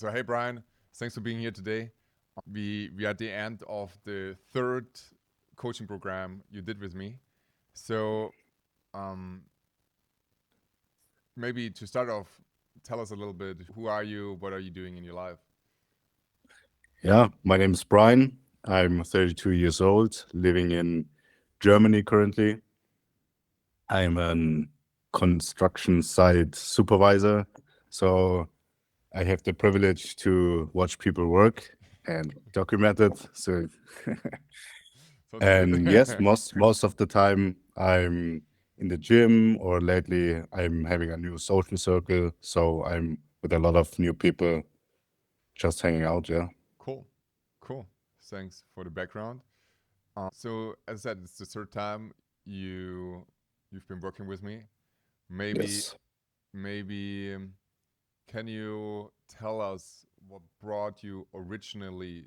So hey Brian, thanks for being here today. We are at the end of the third coaching program you did with me. So um, maybe to start off, tell us a little bit. Who are you? What are you doing in your life? Yeah, my name is Brian. I'm 32 years old, living in Germany currently. I'm a construction site supervisor, so I have the privilege to watch people work and document it. So, Sounds good. and yes, most of the time I'm in the gym, or lately I'm having a new social circle. So I'm with a lot of new people, just hanging out. Yeah. Cool, cool. Thanks for the background. So as I said, it's the third time you you've been working with me. Maybe Yes. maybe can you tell us what brought you originally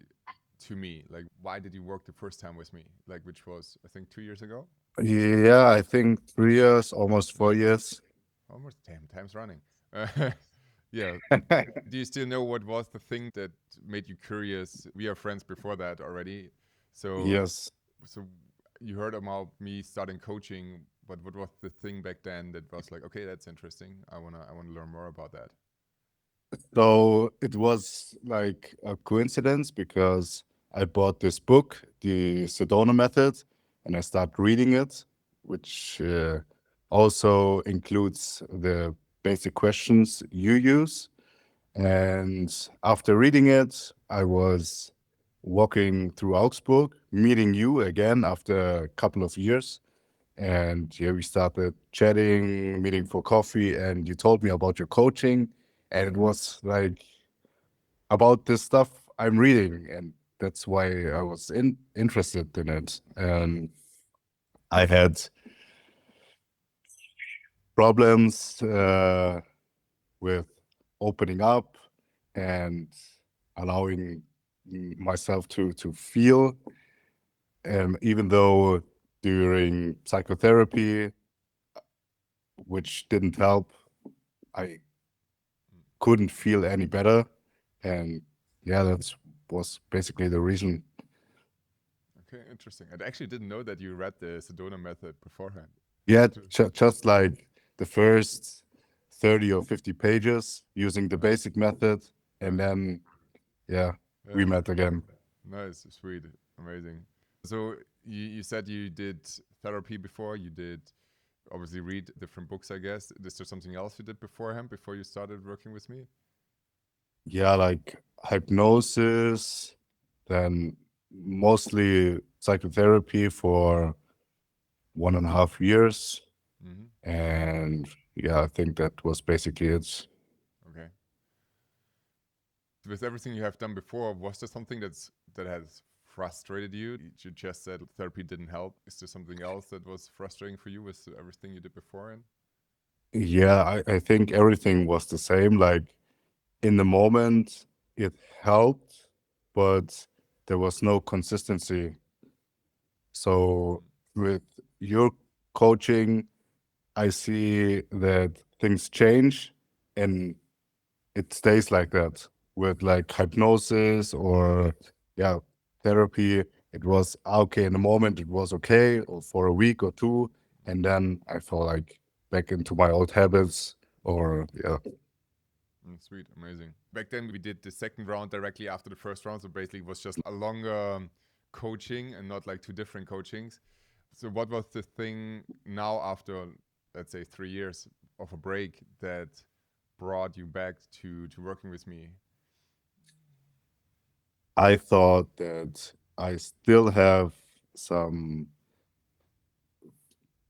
to me? Like, why did you work the first time with me? Like, which was, I think, 2 years ago? Yeah, I think 3 years, almost 4 years. Almost, damn, time's running. Yeah. Do you still know what was the thing that made you curious? We are friends before that already. So, Yes. so you heard about me starting coaching, but what was the thing back then that was like, okay, that's interesting. I wanna learn more about that. So it was like a coincidence because I bought this book, the Sedona Method, and I started reading it, which also includes the basic questions you use. And after reading it, I was walking through Augsburg, meeting you again after a couple of years. And yeah, we started chatting, meeting for coffee, and you told me about your coaching. And it was like about this stuff I'm reading, and that's why I was interested in it. And I had problems with opening up and allowing myself to feel. Even though during psychotherapy, which didn't help, I couldn't feel any better. And yeah, that was basically the reason. Okay, interesting. I actually didn't know that you read the Sedona Method beforehand. Yeah, Inter- just like the first 30 or 50 pages using the basic method. And Nice. then, yeah, we Yeah. met again. Nice. Sweet. Amazing. So you said you did therapy before. You did obviously read different books, I guess. Is there something else you did beforehand before you started working with me? Yeah, like hypnosis, then mostly psychotherapy for 1.5 years. Mm-hmm. And yeah, I think that was basically it. Okay. With everything you have done before, was there something that has frustrated you? You just said therapy didn't help. Is there something else that was frustrating for you with everything you did before? Yeah, I think everything was the same. Like in the moment, it helped, but there was no consistency. So with your coaching, I see that things change and it stays like that. With like hypnosis or yeah, therapy, it was okay in the moment, it was okay or for a week or two, and then I fell like back into my old habits or yeah. Sweet, amazing. Back then, we did the second round directly after the first round, so basically it was just a longer coaching and not like two different coachings. So, what was the thing now after, let's say, 3 years of a break that brought you back to working with me? I thought that I still have some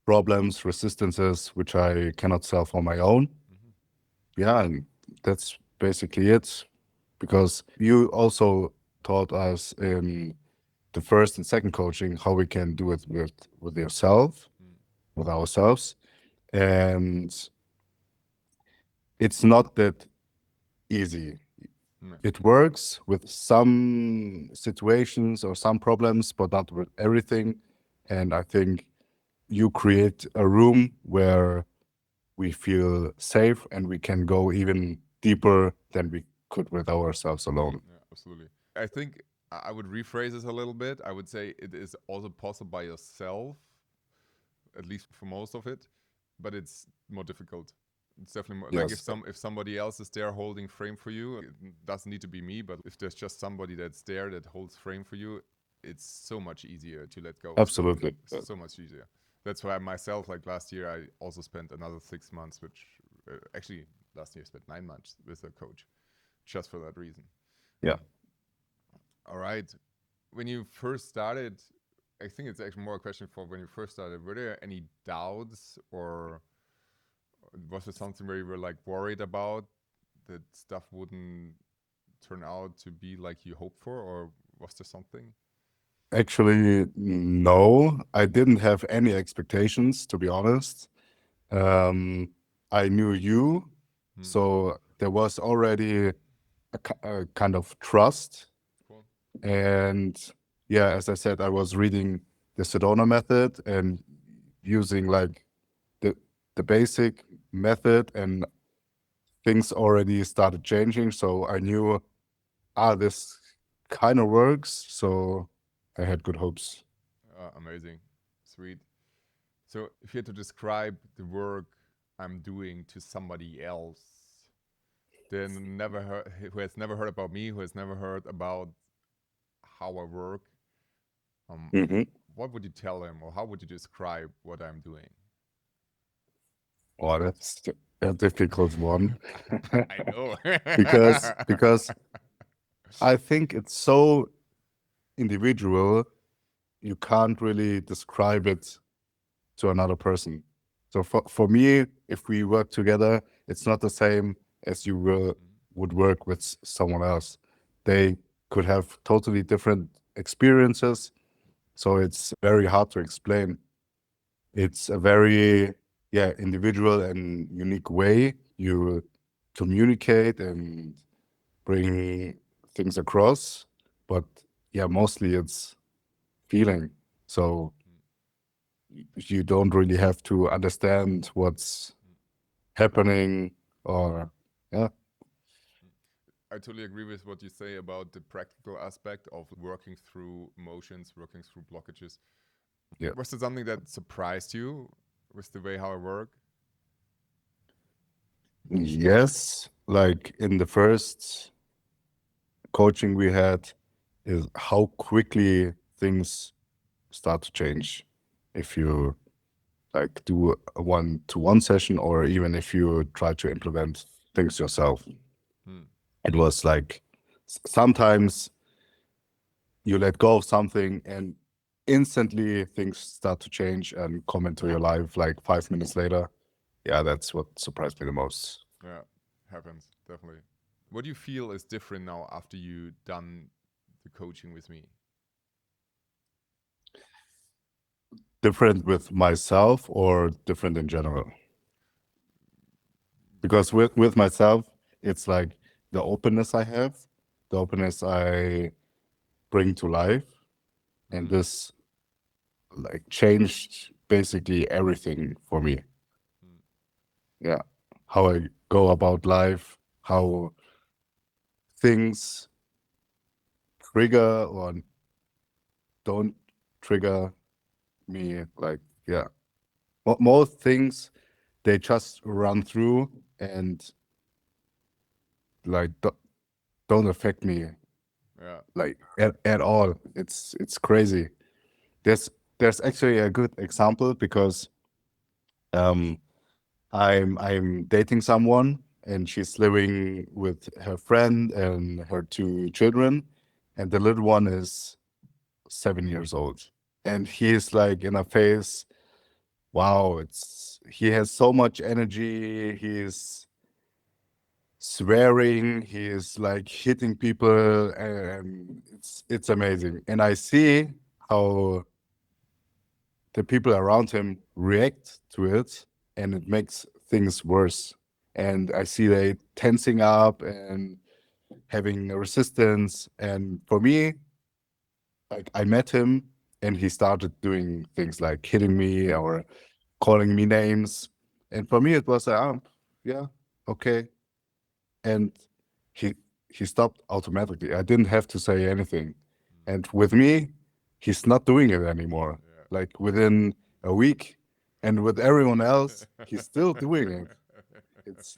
problems, resistances, which I cannot solve on my own. Mm-hmm. Yeah, and that's basically it. Because you also taught us in the first and second coaching how we can do it with yourself, with ourselves. And it's not that easy. Mm-hmm. It works with some situations or some problems, but not with everything. And I think you create a room where we feel safe and we can go even deeper than we could with ourselves alone. Yeah, absolutely. I think I would rephrase this a little bit. I would say it is also possible by yourself, at least for most of it, but it's more difficult. It's definitely more like Yes, if somebody else is there holding frame for you, it doesn't need to be me, but if there's just somebody that's there that holds frame for you, it's so much easier to let go. absolutely. So much easier. That's why myself, like last year, I also spent another 6 months, which actually last year I spent 9 months with a coach, just for that reason. Yeah. All right. When you first started, I think it's actually more a question for when you first started. Were there any doubts, or was it something where you were like worried about that stuff wouldn't turn out to be like you hoped for, or was there something? Actually, no, I didn't have any expectations, to be honest. Um, I knew you, Hmm. so there was already a kind of trust. Cool. And yeah, as I said, I was reading the Sedona Method and using like the the basic method, and things already started changing. So I knew, this kind of works. So I had good hopes. Amazing. Sweet. So if you had to describe the work I'm doing to somebody else, then never heard, who has never heard about me, who has never heard about how I work, um, Hmm. what would you tell them, or how would you describe what I'm doing? Oh, that's a difficult one. I know. Because I think it's so individual, you can't really describe it to another person. So for me, if we work together, it's not the same as you would work with someone else. They could have totally different experiences, so it's very hard to explain. It's a very, yeah, individual and unique way you communicate and bring things across. But yeah, mostly it's feeling. So you don't really have to understand what's happening, or yeah. I totally agree with what you say about the practical aspect of working through emotions, working through blockages. Yeah. Was there something that surprised you with the way how I work? Yes, like in the first coaching we had, is how quickly things start to change if you like do a one-to-one session, or even if you try to implement things yourself. Hmm. It was like sometimes you let go of something and instantly things start to change and come into your life like 5 minutes later. Yeah, that's what surprised me the most. Yeah, happens definitely. What do you feel is different now after you done the coaching with me? Different with myself or different in general? Because with myself, it's like the openness I have, the openness I bring to life, and Mm. this like changed basically everything for me. Mm. Yeah, how I go about life, how things trigger or don't trigger me. Like, yeah, most things they just run through and like don't affect me Yeah. like at all. It's crazy. There's there's actually a good example because um I'm dating someone, and she's living with her friend and her 2 children, and the little one is 7 years old. And he's like in a phase, wow, he has so much energy, he's swearing, he's like hitting people, and it's amazing. And I see how the people around him react to it, and it makes things worse. And I see they tensing up and having a resistance. And for me, like I met him and he started doing things like hitting me or calling me names. And for me, it was, yeah, okay. And he he stopped automatically. I didn't have to say anything. And with me, he's not doing it anymore. Yeah. Like within a week, and with everyone else, he's still doing it. It's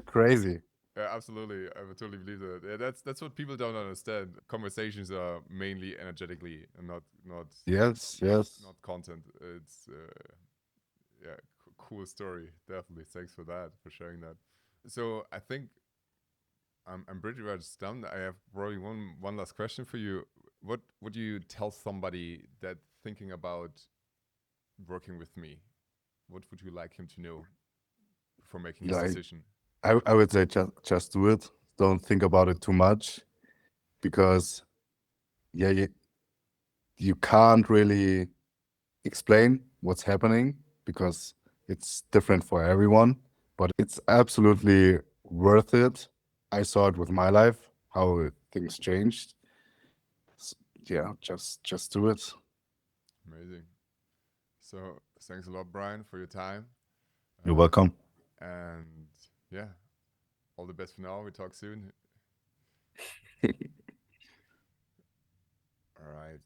crazy. Yeah, absolutely. I would totally believe that. Yeah, that's what people don't understand. Conversations are mainly energetically and Yes, yes. not content. It's yeah, cool story. Definitely. Thanks for that, for sharing that. So I think I'm pretty much done. I have probably one last question for you. What would you tell somebody that thinking about working with me? What would you like him to know before making his Like decision? I would say just do it. Don't think about it too much because yeah, you can't really explain what's happening because it's different for everyone, but it's absolutely worth it. I saw it with my life, how things changed. Yeah, just do it. Amazing. So thanks a lot, Brian, for your time. You're welcome. And yeah, all the best for now. We talk soon. All right.